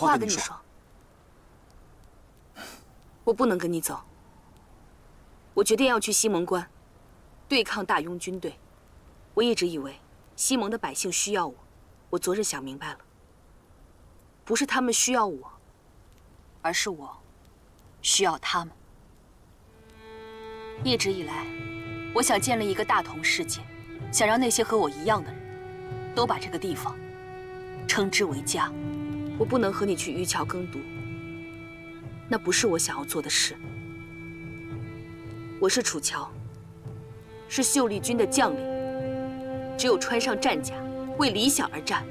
话跟你说。我不能跟你走。我决定要去西蒙关，对抗大庸军队。我一直以为西蒙的百姓需要我，我昨日想明白了，不是他们需要我，而是我需要他们。一直以来，我想建立一个大同世界，想让那些和我一样的人，都把这个地方称之为家。我不能和你去渔桥耕读，那不是我想要做的事。我是楚乔，是秀丽军的将领。只有穿上战甲，为理想而战，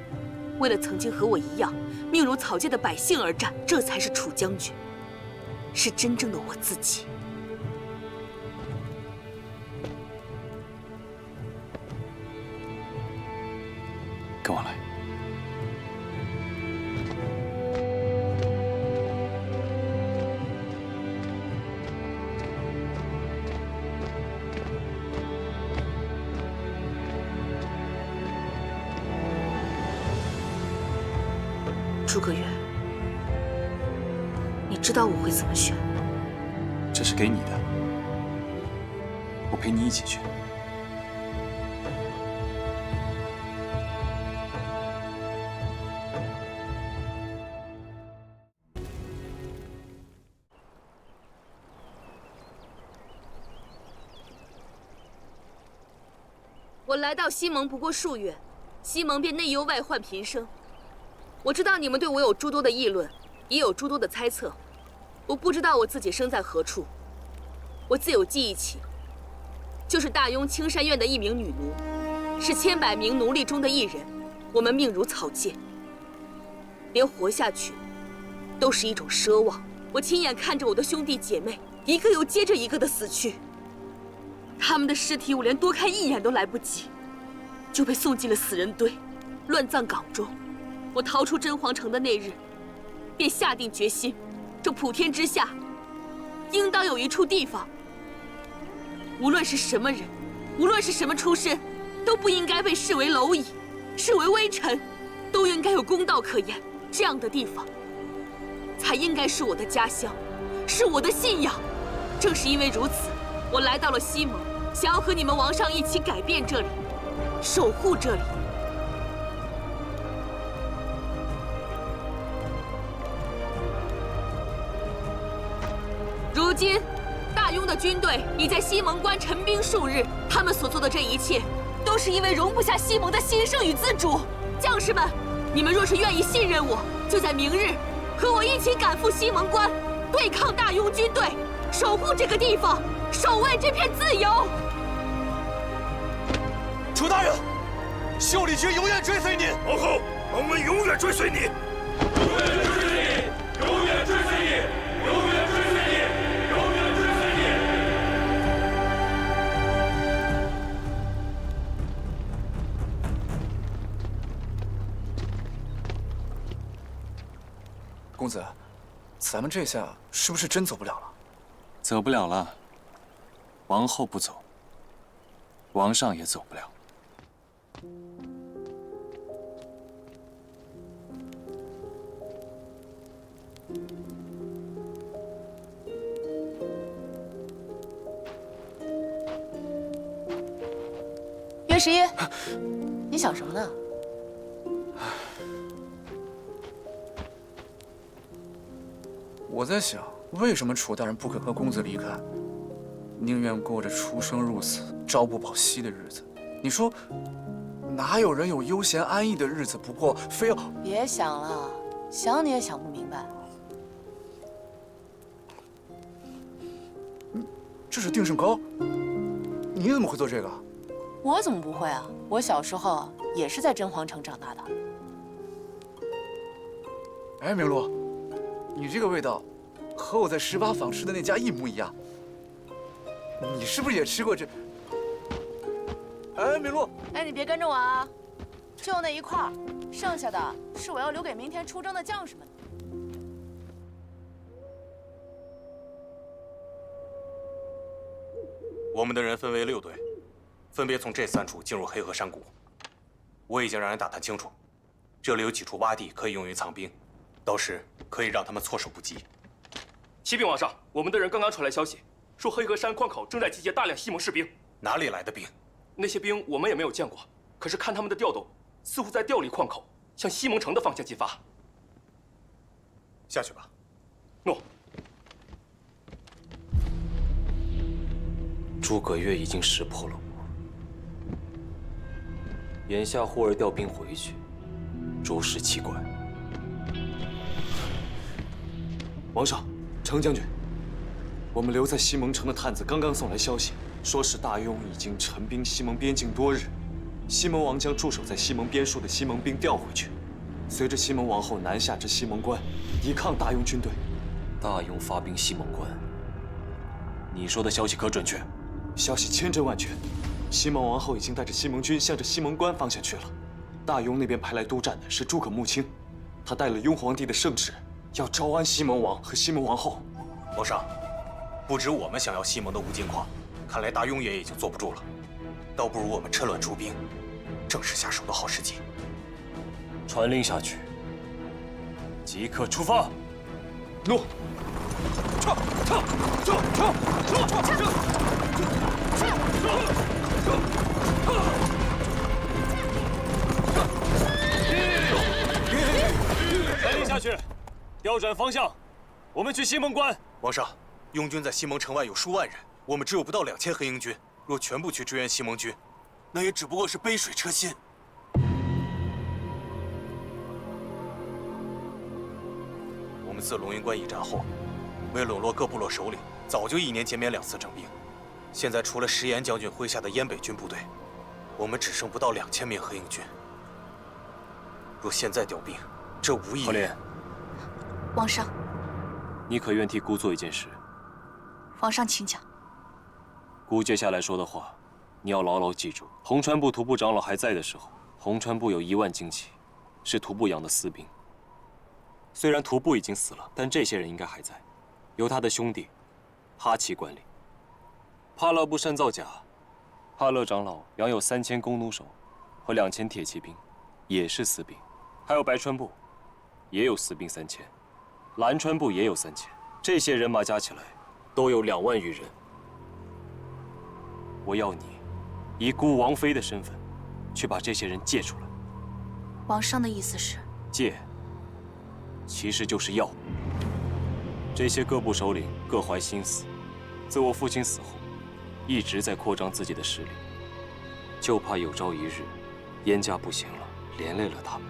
为了曾经和我一样命如草芥的百姓而战，这才是楚将军，是真正的我自己。跟我来。诸葛亮，你知道我会怎么选？这是给你的，我陪你一起去。我来到西蒙不过数月，西蒙便内忧外患频生。我知道你们对我有诸多的议论，也有诸多的猜测。我不知道我自己生在何处。我自有记忆起，就是大庸青山院的一名女奴，是千百名奴隶中的一人。我们命如草芥，连活下去都是一种奢望。我亲眼看着我的兄弟姐妹一个又接着一个的死去，他们的尸体我连多看一眼都来不及，就被送进了死人堆，乱葬岗中。我逃出真皇城的那日，便下定决心，这普天之下，应当有一处地方，无论是什么人，无论是什么出身，都不应该被视为蝼蚁，视为微尘，都应该有公道可言。这样的地方，才应该是我的家乡，是我的信仰。正是因为如此，我来到了西蒙，想要和你们王上一起改变这里，守护这里。如今，大庸的军队已在西蒙关陈兵数日，他们所做的这一切，都是因为容不下西蒙的兴盛与自主。将士们，你们若是愿意信任我，就在明日和我一起赶赴西蒙关，对抗大庸军队，守护这个地方，守卫这片自由。楚大人，秀丽军永远追随你。皇后，我们永远追随你。永远追随你，永远追随你，永远追随你，永远追随你。公子，咱们这下是不是真走不了了？走不了了。王后不走，王上也走不了。岳十一，你想什么呢？我在想，为什么楚大人不肯和公子离开，宁愿过着出生入死、朝不保夕的日子？你说，哪有人有悠闲安逸的日子不过，非要……别想了，想你也想不明白。这是定胜糕，你怎么会做这个？我怎么不会啊？我小时候也是在真皇城长大的。哎，明路，你这个味道，和我在18坊吃的那家一模一样。你是不是也吃过这？哎，明路，哎，你别跟着我啊，就那一块儿，剩下的是我要留给明天出征的将士们的。我们的人分为6队，分别从这3处进入黑河山谷。我已经让人打探清楚，这里有几处洼地可以用于藏兵，到时可以让他们措手不及。启禀皇上，我们的人刚刚传来消息，说黑河山矿口正在集结大量西蒙士兵。哪里来的兵？那些兵我们也没有见过，可是看他们的调动，似乎在调离矿口，向西蒙城的方向进发。下去吧。诺。诸葛亮已经识破了我，眼下忽而调兵回去，着实奇怪。王上，程将军，我们留在西蒙城的探子刚刚送来消息，说是大庸已经陈兵西蒙边境多日，西蒙王将驻守在西蒙边戍的西蒙兵调回去，随着西蒙王后南下至西蒙关，抵抗大庸军队。大庸发兵西蒙关，你说的消息可准确？消息千真万确，西蒙王后已经带着西蒙军向着西蒙关方向去了。大庸那边派来督战的是诸葛穆青，他带了雍皇帝的圣旨，要招安西蒙王和西蒙王后。皇上，不止我们想要西蒙的无尽矿，看来大庸也已经坐不住了，倒不如我们趁乱出兵，正是下手的好时机。传令下去，即刻出发。诺。传令下去，调转方向，我们去西蒙关。皇上，庸军在西蒙城外有数万人，我们只有不到2000黑鹰军，若全部去支援西蒙军，那也只不过是杯水车薪。我们自龙云关一战后，为笼络各部落首领，早就1年减免2次征兵。现在除了石岩将军麾下的燕北军部队，我们只剩不到2000名黑鹰军。若现在调兵，这无异于……何莲，皇上，你可愿替姑做一件事？皇上请讲。姑接下来说的话，你要牢牢记住。红川部徒部长老还在的时候，红川部有1万精骑，是徒部养的私兵。虽然徒部已经死了，但这些人应该还在，由他的兄弟哈奇管理。帕勒部善造甲，帕勒长老养有3000弓弩手和2000铁骑兵，也是私兵。还有白川部，也有私兵3000，蓝川部也有3000，这些人马加起来都有2万余人。我要你以孤王妃的身份，去把这些人借出来。皇上的意思是？借，其实就是要。这些各部首领各怀心思，自我父亲死后，一直在扩张自己的势力，就怕有朝一日，燕家不行了，连累了他们。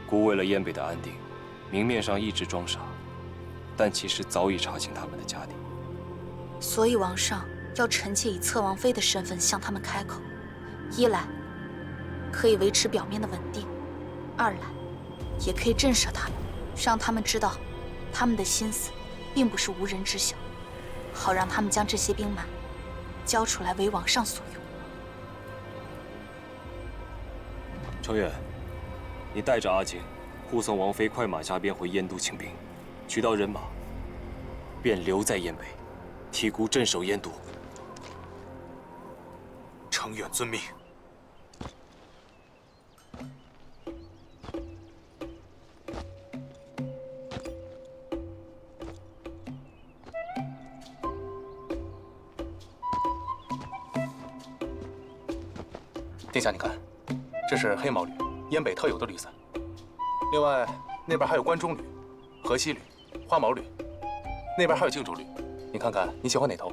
孤为了燕北的安定，明面上一直装傻，但其实早已查清他们的家底。所以皇上要臣妾以侧王妃的身份向他们开口，一来可以维持表面的稳定，二来也可以震慑他们，让他们知道他们的心思并不是无人知晓，好让他们将这些兵马交出来为皇上所用。程远，你带着阿景护送王妃快马加鞭回燕都请兵，取到人马，便留在燕北，替孤镇守燕都。程远遵命。殿下，你看，这是黑毛驴，燕北特有的驴子。另外，那边还有关中驴、河西驴、花毛驴，那边还有净州驴。你看看，你喜欢哪头？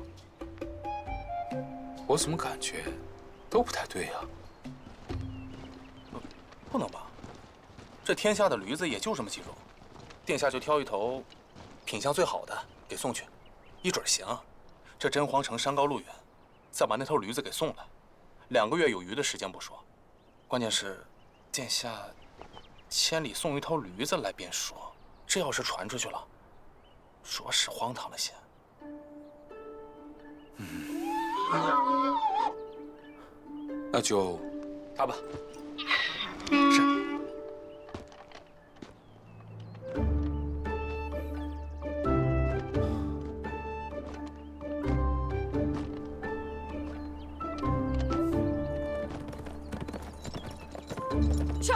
我怎么感觉都不太对呀？不能吧？这天下的驴子也就这么几种，殿下就挑一头品相最好的给送去，一准行。这真皇城山高路远，再把那头驴子给送来，2个月有余的时间不说，关键是殿下千里送一头驴子来便说，这要是传出去了，着实荒唐了些。那就打吧。是。撤！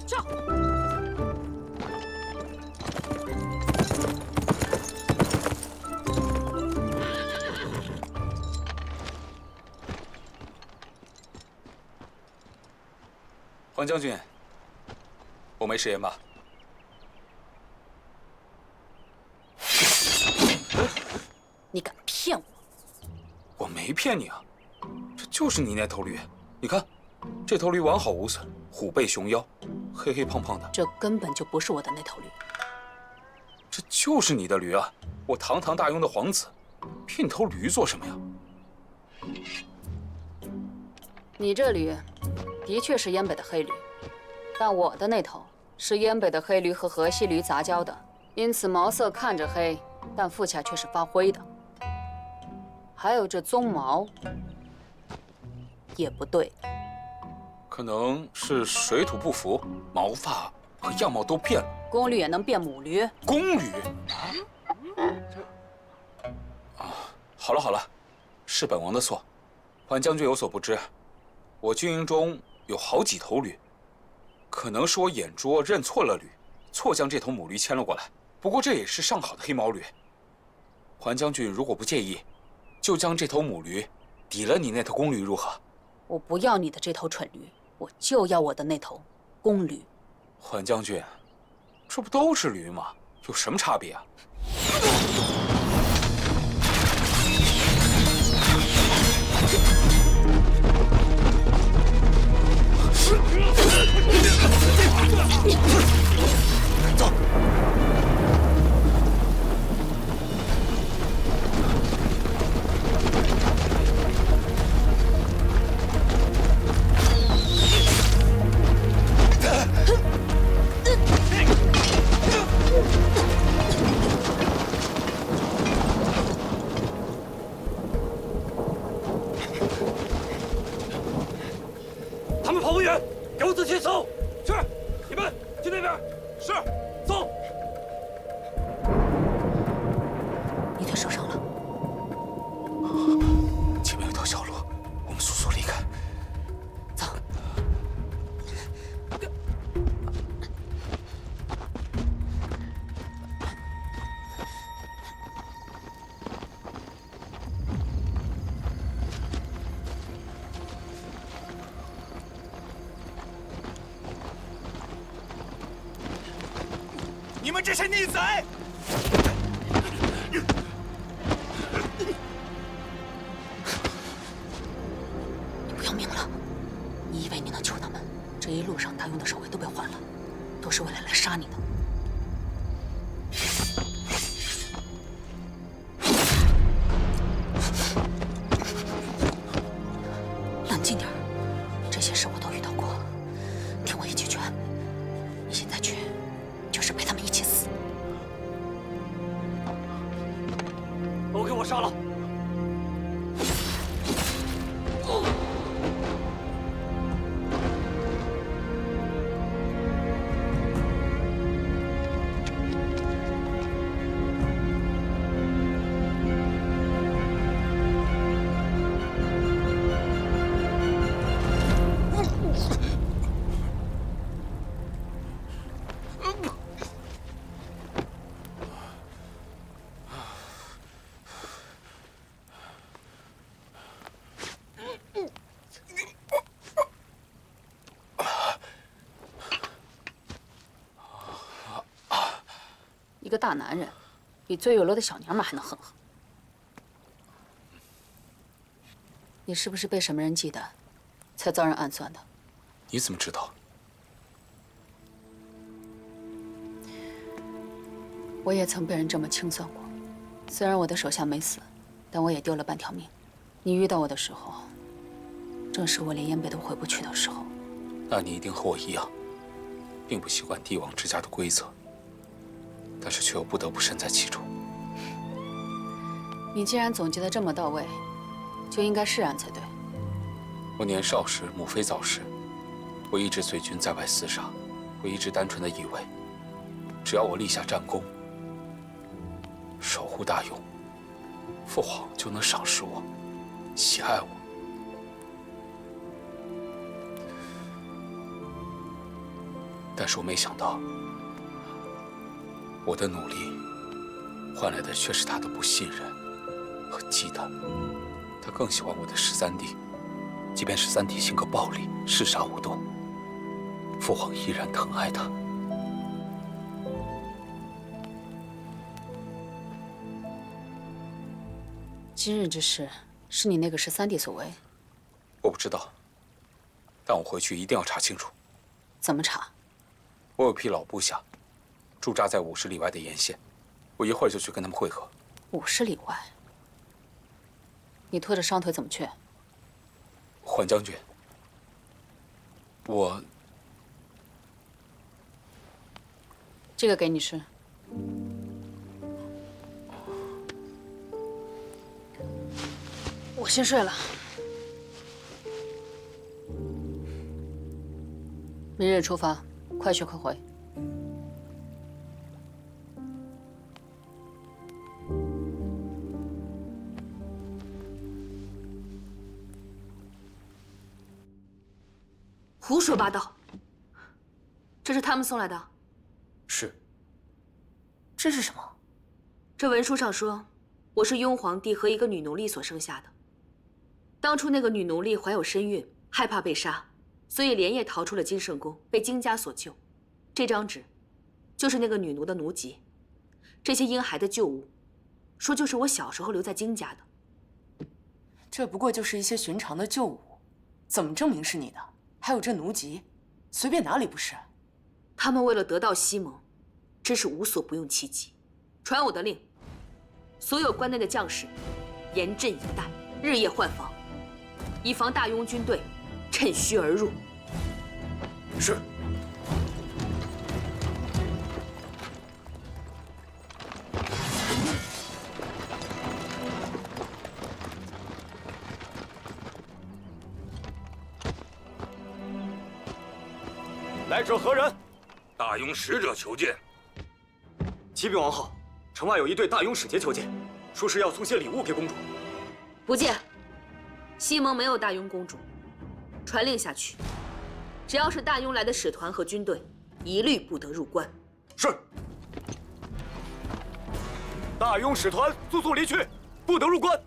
撤！黄将军，我没食言吧？你敢骗我？我没骗你啊，这就是你那头驴。你看，这头驴完好无损，虎背熊腰，黑黑胖胖的。这根本就不是我的那头驴。这就是你的驴啊！我堂堂大庸的皇子，骗你头驴做什么呀？你这驴的确是燕北的黑驴，但我的那头是燕北的黑驴和河西驴杂交的，因此毛色看着黑，但腹下却是发灰的。还有这鬃毛也不对，可能是水土不服，毛发和样貌都变了。公驴也能变母驴？公驴？好了好了，是本王的错。桓将军有所不知，我军营中有好几头驴，可能是我眼拙认错了驴，错将这头母驴牵了过来。不过这也是上好的黑毛驴。桓将军如果不介意，就将这头母驴抵了你那头公驴如何？我不要你的这头蠢驴，我就要我的那头公驴。桓将军，这不都是驴吗？有什么差别啊？走。他们跑不远，给我仔细搜。是，你们去那边。是，走。你腿受伤了。前面有条小路，我们速速离开。走。你们这些逆贼！你不要命了？你以为你能救他们？这一路上大庸的手尾都被换了，都是为了来杀你的。冷静点儿，这些事我都遇到过。听我一句劝，你现在去，就是陪他们一起死。都给我杀了！一个大男人，比最有罗的小娘们还能横横。你是不是被什么人忌惮，才遭人暗算的？你怎么知道？我也曾被人这么清算过，虽然我的手下没死，但我也丢了半条命。你遇到我的时候，正是我连燕北都回不去的时候。那你一定和我一样，并不习惯帝王之家的规则，但是却又不得不身在其中。你既然总结得这么到位，就应该释然才对。我年少时母妃早逝，我一直随军在外厮杀，我一直单纯的以为，只要我立下战功，守护大庸，父皇就能赏识我，喜爱我。但是我没想到，我的努力换来的却是他的不信任和忌惮。他更喜欢我的13弟，即便13弟性格暴戾，嗜杀无度，父皇依然疼爱他。今日之事是你那个13弟所为？我不知道，但我回去一定要查清楚。怎么查？我有批老部下，驻扎在50里外的沿线，我一会儿就去跟他们会合。50里外？你拖着伤腿怎么去？缓将军，这个给你吃。我先睡了。明日出发，快去快回。胡说八道！这是他们送来的。是。这是什么？这文书上说，我是雍皇帝和一个女奴隶所生下的。当初那个女奴隶怀有身孕，害怕被杀，所以连夜逃出了金圣宫，被金家所救。这张纸，就是那个女奴的奴籍。这些婴孩的旧物，说就是我小时候留在金家的。这不过就是一些寻常的旧物，怎么证明是你的？还有这奴籍，随便哪里不是？他们为了得到西蒙，真是无所不用其极。传我的令，所有关内的将士，严阵以待，日夜换防，以防大庸军队趁虚而入。是。来者何人？大庸使者求见。启禀王后，城外有一队大庸使节求见，说是要送些礼物给公主。不见。西蒙没有大庸公主。传令下去，只要是大庸来的使团和军队，一律不得入关。是。大庸使团速速离去，不得入关。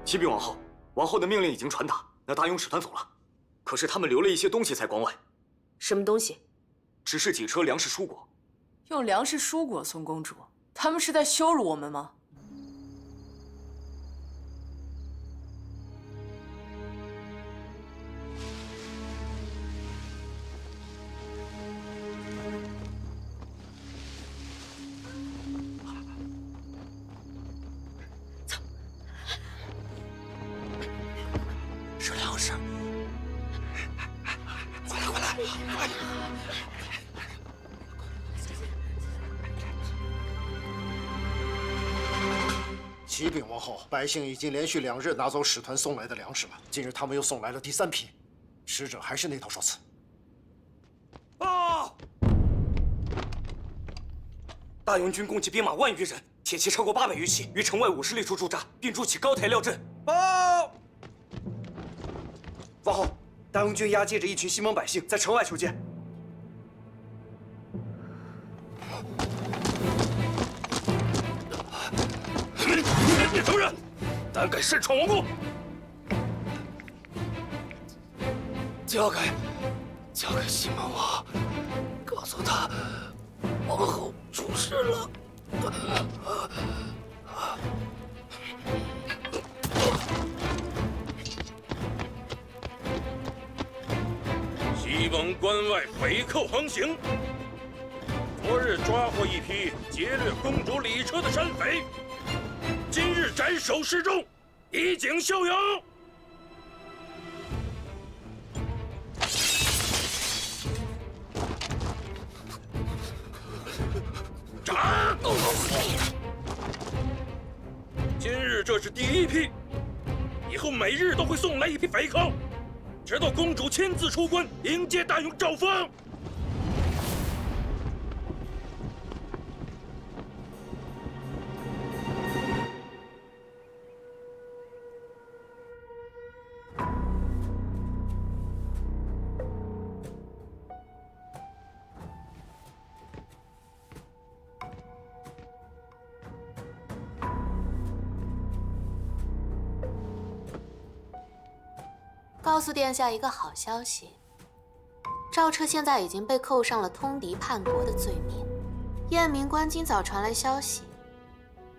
启禀王后，王后的命令已经传达，那大庸使团走了。可是他们留了一些东西在关外。什么东西？只是几车粮食蔬果。用粮食蔬果送公主，他们是在羞辱我们吗？是粮食，快来，快！启禀王后，百姓已经连续2日拿走使团送来的粮食了。今日他们又送来了第3批，使者还是那套说辞。报！大庸军共计兵马10000余人，铁骑超过800余骑，于城外50里处驻扎，并筑起高台料阵。报！王后，大庸军押解着一群西蒙百姓在城外求见。你等人，胆敢擅闯王宫！交给西蒙王，告诉他，王后出事了。西蒙关外匪寇横行，昨日抓获一批劫掠公主礼车的山匪，今日斩首示众，以儆效尤。斩！今日这是第1批，以后每日都会送来一批匪寇，直到公主亲自出关迎接大庸诏封。告诉殿下一个好消息，赵彻现在已经被扣上了通敌叛国的罪名。燕明官今早传来消息，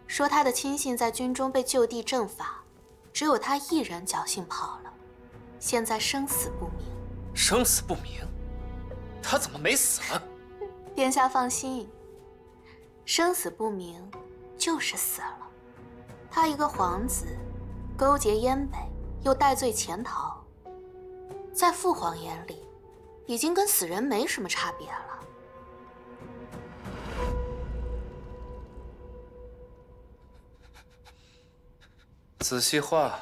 说他的亲信在军中被就地正法，只有他一人侥幸跑了，现在生死不明。生死不明？他怎么没死呢？殿下放心，生死不明就是死了。他一个皇子，勾结燕北，又戴罪潜逃，在父皇眼里，已经跟死人没什么差别了。仔细画。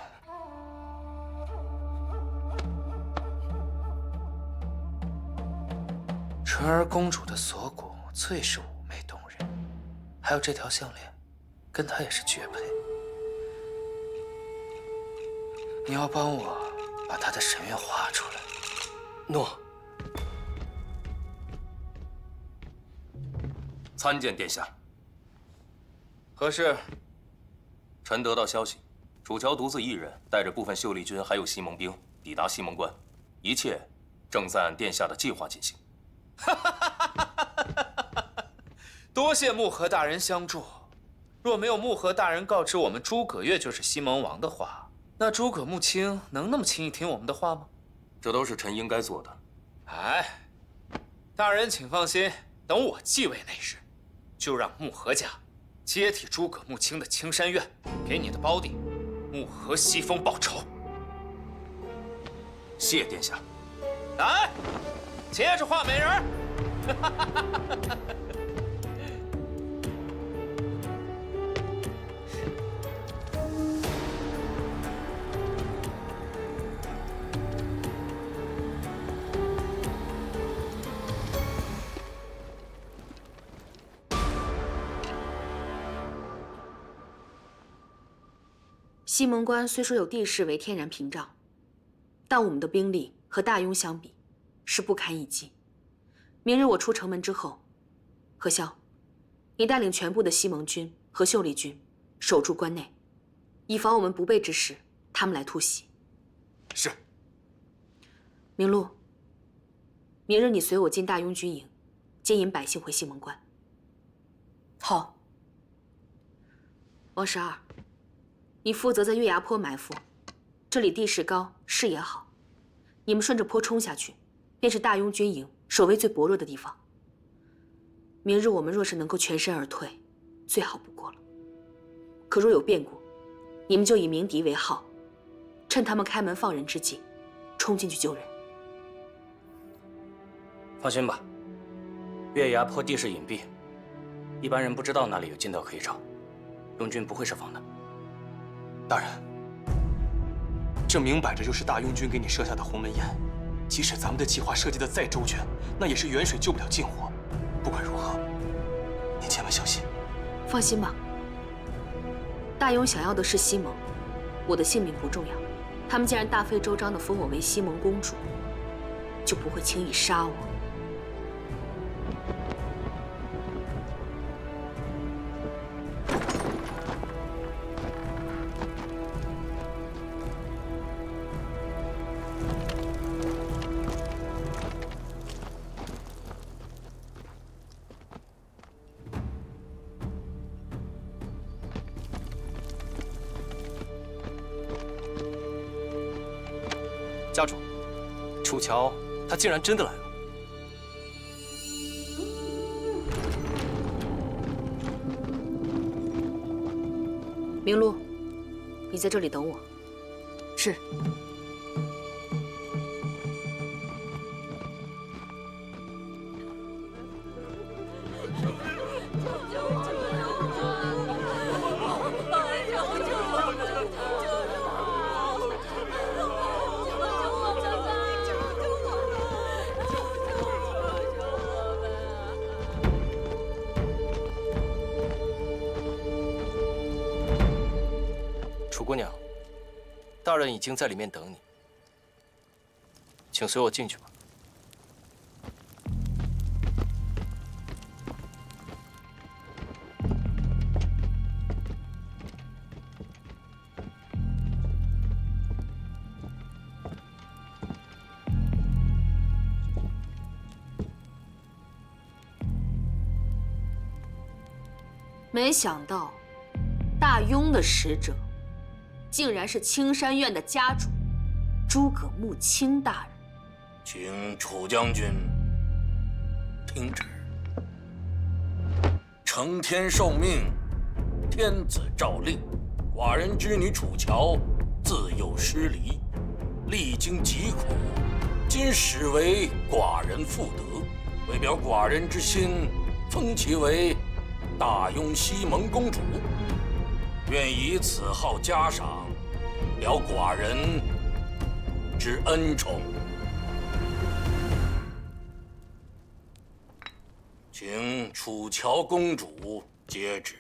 纯儿公主的锁骨最是妩媚动人，还有这条项链，跟她也是绝配。你要帮我把她的神韵画出来。诺。参见殿下。何事？臣得到消息，楚乔独自一人带着部分秀丽军还有西蒙兵抵达西蒙关，一切正在按殿下的计划进行。多谢木禾大人相助。若没有木禾大人告知我们诸葛亮就是西蒙王的话，那诸葛穆青能那么轻易听我们的话吗？这都是臣应该做的。哎，大人请放心，等我继位那日，就让木禾家接替诸葛穆青的青山院，给你的胞弟木禾西风报仇。谢殿下。来，接着画美人儿。西蒙关虽说有地势为天然屏障，但我们的兵力和大庸相比，是不堪一击。明日我出城门之后，何萧，你带领全部的西蒙军和秀丽军守住关内，以防我们不备之时，他们来突袭。是。明路，明日你随我进大庸军营，接引百姓回西蒙关。好。王十二，你负责在月牙坡埋伏，这里地势高，视野好，你们顺着坡冲下去，便是大庸军营守卫最薄弱的地方。明日我们若是能够全身而退，最好不过了。可若有变故，你们就以鸣笛为号，趁他们开门放人之际，冲进去救人。放心吧，月牙坡地势隐蔽，一般人不知道那里有近道可以找，庸军不会设防的。大人，这明摆着就是大庸军给你设下的鸿门宴。即使咱们的计划设计的再周全，那也是远水救不了近火。不管如何，您千万小心。放心吧，大庸想要的是西蒙，我的性命不重要。他们既然大费周章地封我为西蒙公主，就不会轻易杀我。家主，楚乔他竟然真的来了。明路，你在这里等我。是。楚姑娘，大人已经在里面等你，请随我进去吧。没想到，大庸的使者，竟然是青山院的家主诸葛穆青大人。请楚将军听旨。承天受命，天子诏令，寡人之女楚乔自幼失离，历经疾苦，今始为寡人复得。为表寡人之心，封其为大庸西蒙公主，愿以此号嘉赏，了寡人之恩宠。请楚乔公主接旨。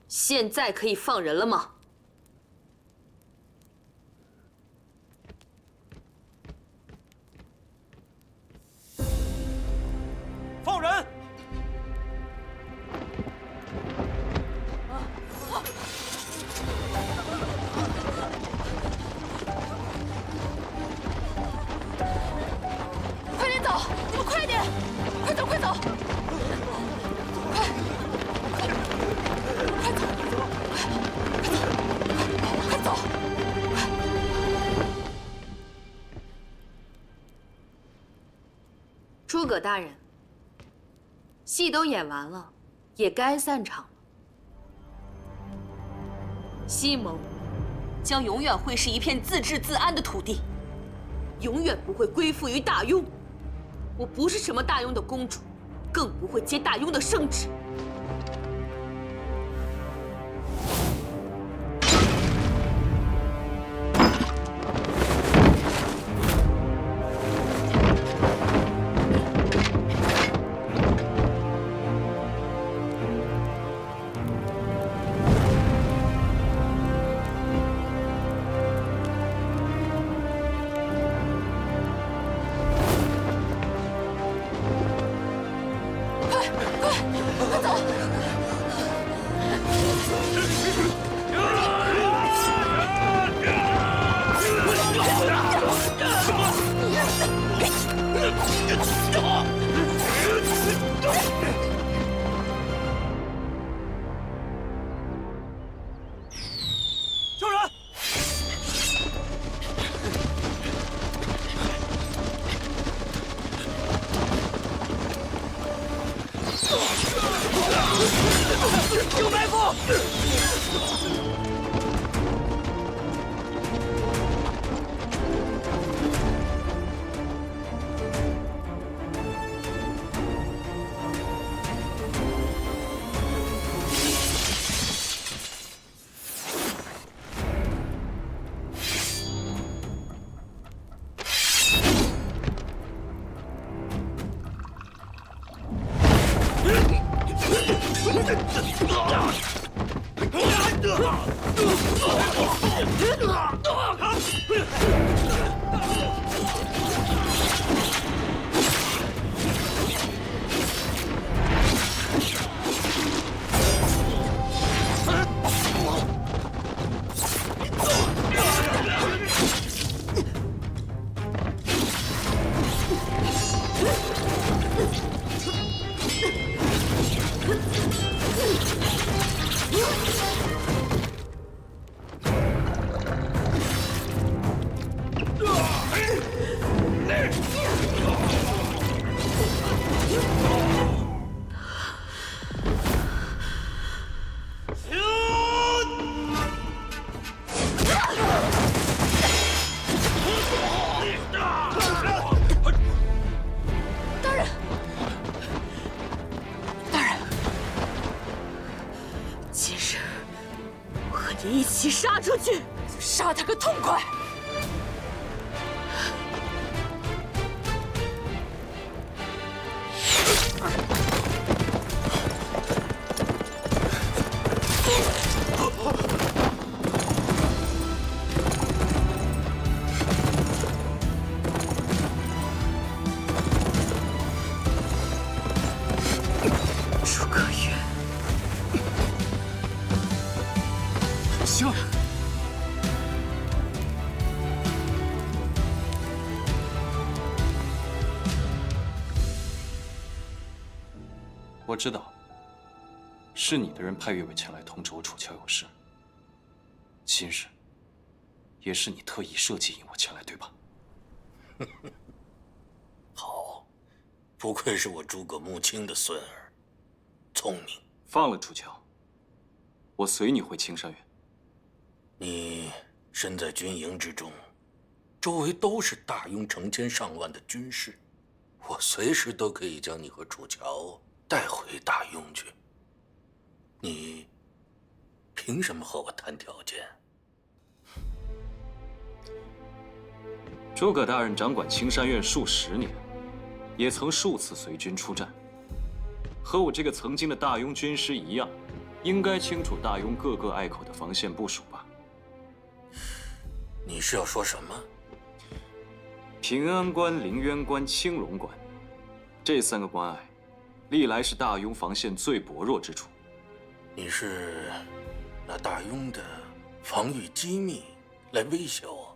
现在可以放人了吗？放人！快点走！你们快点！快走！快走！快！快走！快走！诸葛大人，戏都演完了，也该散场了。西蒙将永远会是一片自治自安的土地，永远不会归附于大庸。我不是什么大庸的公主，更不会接大庸的圣旨。快走！救人！有埋伏！一起杀出去，杀他个痛快！诸葛云，知道，是你的人派岳伟前来通知我楚乔有事。今日，也是你特意设计引我前来，对吧？好，不愧是我诸葛穆青的孙儿，聪明。放了楚乔，我随你回青山院。你身在军营之中，周围都是大庸成千上万的军士，我随时都可以将你和楚乔带回大庸去。你凭什么和我谈条件？诸葛大人掌管青山院数10年，也曾数次随军出战，和我这个曾经的大庸军师一样，应该清楚大庸各个隘口的防线部署吧？你是要说什么？平安关、凌渊关、青龙关，这3个关隘，历来是大庸防线最薄弱之处。你是拿大庸的防御机密来威胁我？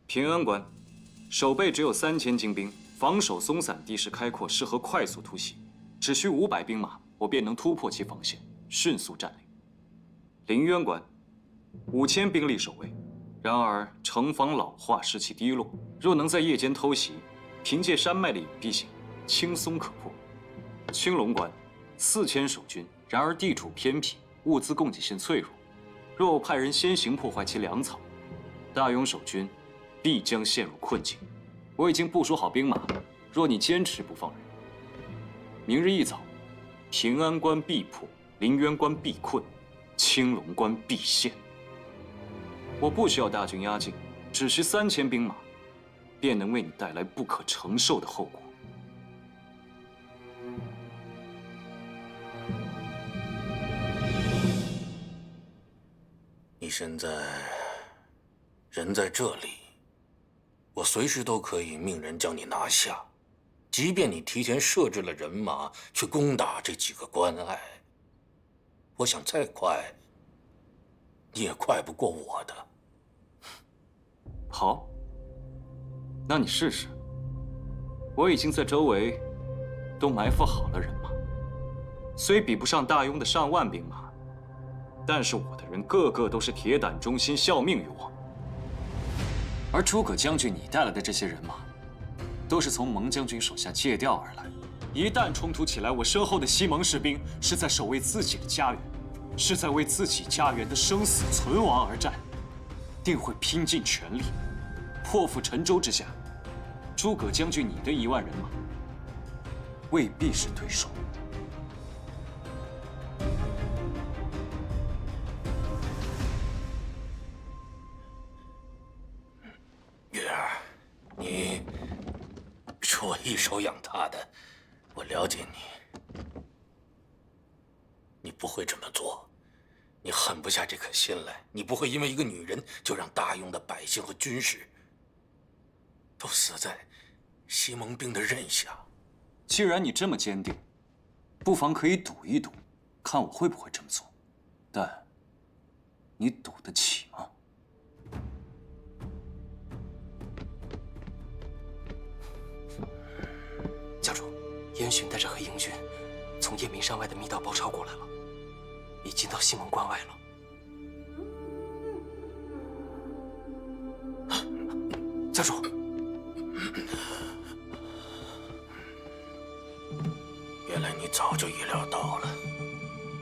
平安关，守备只有3000精兵，防守松散，地势开阔，适合快速突袭。只需500兵马，我便能突破其防线，迅速占领。凌渊关，5000兵力守卫，然而城防老化，士气低落，若能在夜间偷袭，凭借山脉的隐蔽性，轻松可破。青龙关，4000守军，然而地处偏僻，物资供给线脆弱，若我派人先行破坏其粮草，大庸守军必将陷入困境。我已经部署好兵马，若你坚持不放人，明日一早，平安关必破，凌渊关必困，青龙关必陷。我不需要大军压境，只需3000兵马，便能为你带来不可承受的后果。你现在人在这里，我随时都可以命人将你拿下，即便你提前设置了人马去攻打这几个关隘，我想再快，你也快不过我的。好，那你试试。我已经在周围都埋伏好了人马，虽比不上大庸的上万兵马，但是我的人个个都是铁胆忠心，效命于我。而诸葛将军你带来的这些人马，都是从蒙将军手下借调而来。一旦冲突起来，我身后的西蒙士兵是在守卫自己的家园，是在为自己家园的生死存亡而战，定会拼尽全力，破釜沉舟之下。诸葛将军你的1万人马，未必是对手。月儿，你是我一手养大的，我了解你。你不会这么做，你狠不下这颗心来，你不会因为一个女人就让大庸的百姓和军士都死在西蒙兵的刃下。既然你这么坚定，不妨可以赌一赌，看我会不会这么做。但你赌得起吗？教主，燕巡带着黑鹰军从夜明山外的密道包抄过来了，已经到西蒙关外了。教主，原来你早就预料到了，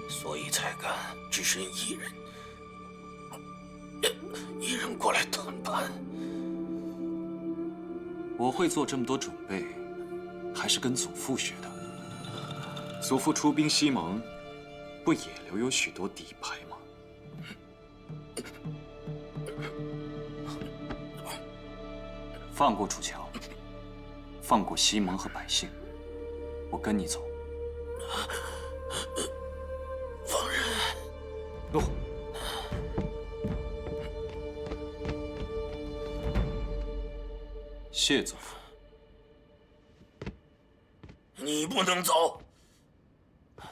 所以才敢只身一人过来谈判。我会做这么多准备，还是跟祖父学的。祖父出兵西蒙，不也留有许多底牌吗？放过楚乔，放过西蒙和百姓，我跟你走。放人！诺。谢祖父。你不能走。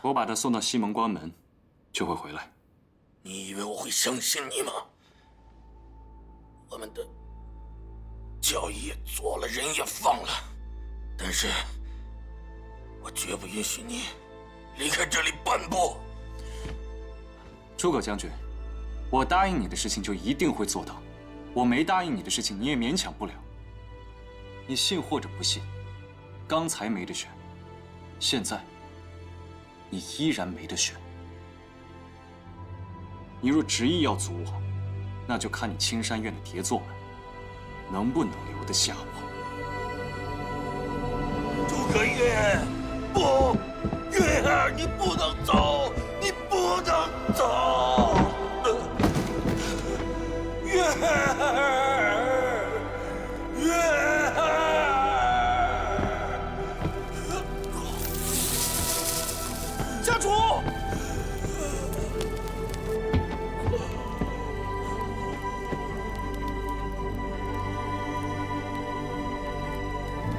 我把他送到西蒙关门，就会回来。你以为我会相信你吗？我们的交易也做了，人也放了，但是我绝不允许你离开这里半步。诸葛将军，我答应你的事情就一定会做到，我没答应你的事情你也勉强不了。你信或者不信，刚才没得选，现在你依然没得选。你若执意要阻我，那就看你青山院的叠座们能不能留得下我。诸葛亮，不，月儿，你不能走，你不能走，月儿，月儿。家主。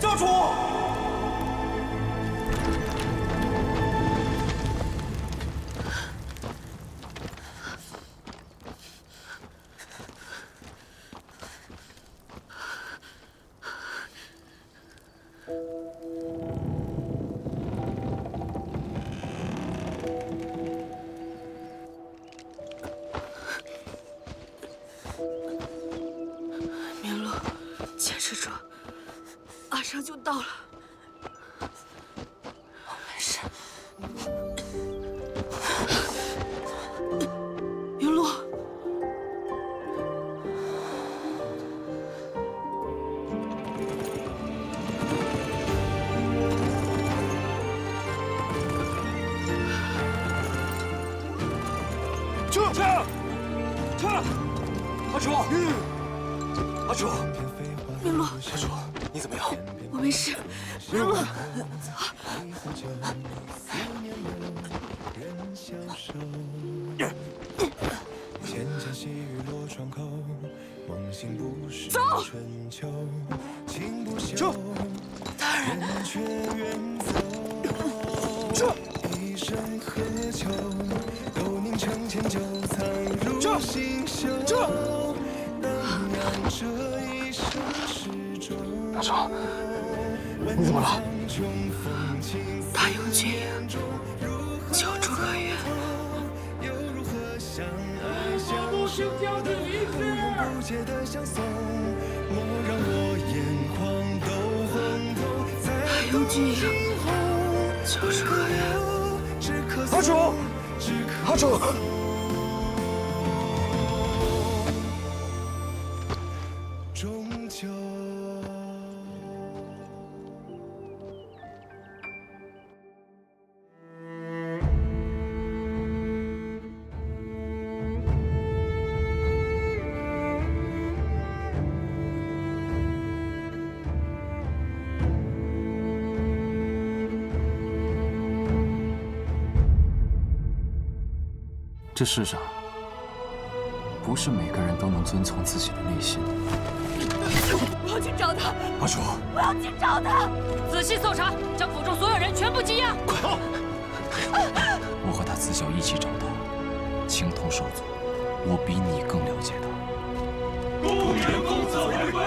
家主。明路，坚持住，马上就到了。没事。明路。阿楚，阿楚，明路，阿楚，你怎么样？我没事。明路，走。撤。大人。撤。这！大少，你怎么了？大勇军营救诸葛亮。陆星将军离世。大勇军营救诸葛亮。阿楚，阿楚。终究。这世上，不是每个人都能遵从自己的内心。我要去找他。阿楚，我要去找他。仔细搜查，将府中所有人全部羁押。快！我和他自小一起长大，情同手足，我比你更了解他。恭迎公子回归。